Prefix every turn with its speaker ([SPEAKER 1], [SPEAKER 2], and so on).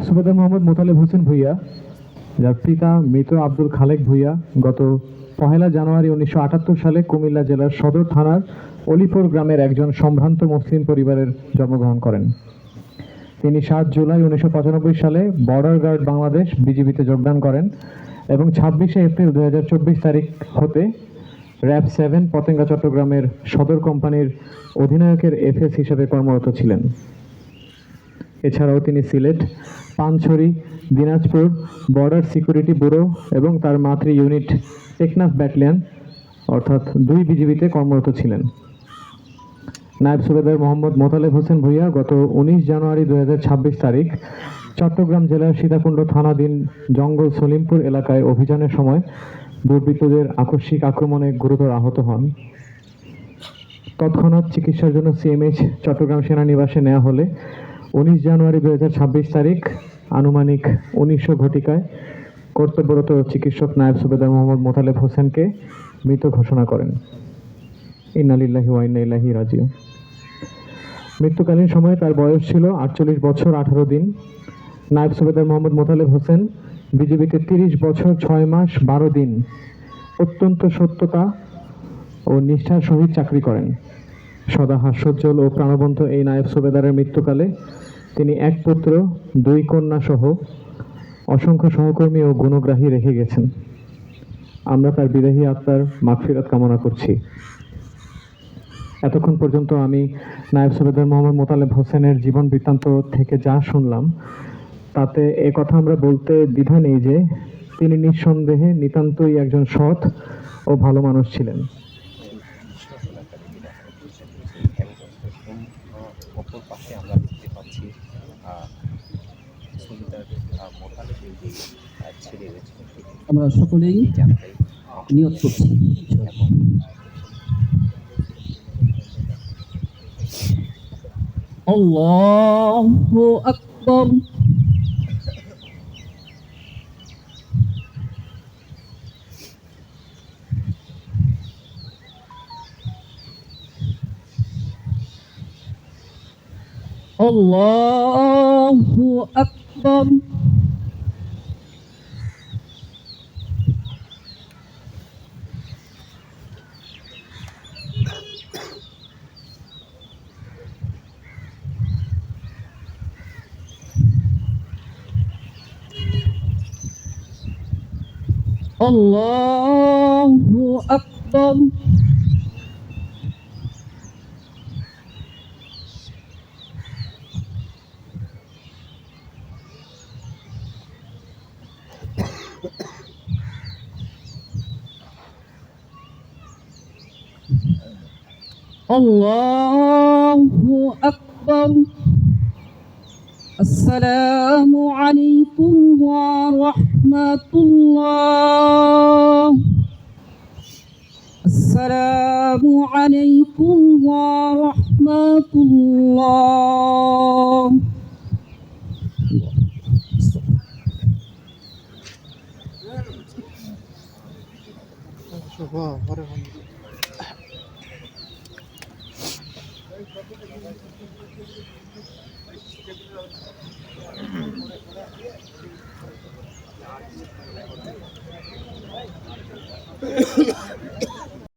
[SPEAKER 1] সুবেদার মোহাম্মদ মোতালেব হোসেন ভূঁইয়া, যার পিতা মৃত আব্দুল খালেক ভূঁইয়া গত 1 জানুয়ারি 1978 সালে কুমিল্লা জেলার সদর থানার অলিপুর গ্রামের একজন সম্ভ্রান্ত মুসলিম পরিবারের জন্মগ্রহণ করেন। তিনি 7 জুলাই 1995 সালে বর্ডার গার্ড বাংলাদেশ বিজিবিতে যোগদান করেন এবং 26 এপ্রিল 2024 তারিখ হতে র‍্যাব 7 পতেঙ্গা চট্টগ্রামের সদর কোম্পানির অধিনায়কের এফএস হিসেবে কর্মরত ছিলেন। এছাড়াও তিনি Sylhet, Panchhari, Dinajpur border security bureau এবং তার মাতৃ ইউনিট টেকনাফ ব্যাটালিয়ন অর্থাৎ 2 বিজিবিতে কর্মরত ছিলেন। নায়েব সুবেদার মোহাম্মদ মোতালেব হোসেন ভূঁইয়া গত 19 জানুয়ারি 2026 তারিখ চট্টগ্রাম জেলার সীতাকুণ্ড থানাধীন জঙ্গল সলিমপুর এলাকায় অভিযানের সময় দুর্বৃত্তদের আকস্মিক আক্রমণে গুরুতর আহত হন। তৎক্ষণাৎ চিকিৎসার জন্য সিএমএইচ চট্টগ্রাম সেনানিবাসে নেওয়া হলে 19 জানুয়ারি 2026 তারিখ আনুমানিক 1900 ঘটিকায় কর্তব্যরত চিকিৎসক নায়েব সুবেদার মোহাম্মদ মোতালেব হোসেনকে মৃত ঘোষণা করেন। ইন্না লিল্লাহি ওয়া ইন্না ইলাইহি রাজিউন। মৃত্যুকালীন সময়ে তার বয়স ছিল 48 বছর 18 দিন। নায়েব সুবেদার মোহাম্মদ মোতালেব হোসেন বিজিবিতে 30 বছর 6 মাস 12 দিন অত্যন্ত সত্যতা ও নিষ্ঠার সহিত চাকরি করেন। সদা হাস্যোজ্জ্বল ও প্রাণবন্ত এই নায়েব সুবেদারের মৃত্যুকালে তিনি 1 পুত্র 2 কন্যা সহ অসংখ্য সহকর্মী ও গুণগ্রাহী রেখে গেছেন। আমরা তার বিদেহী আত্মার মাগফিরাত কামনা করছি। এতক্ষণ পর্যন্ত আমি নায়েব সুবেদার মোহাম্মদ মোতালেব হোসেনের জীবন বৃত্তান্ত থেকে যা শুনলাম তাতে কথা আমরা বলতে দ্বিধা নেই যে তিনি নিঃসন্দেহে নিতান্তই একজন সৎ ও ভালো মানুষ ছিলেন।
[SPEAKER 2] আমরা সকলেই নিয়ত করছি। আল্লাহু আকবার। আল্লাহু আকবার। আল্লাহু আকবার। আল্লাহু আকবার। আসসালামু আলাইকুম ওয়া রাহমাতুল্লাহ। আসসালামু আলাইকুম ওয়া রাহমাতুল্লাহ।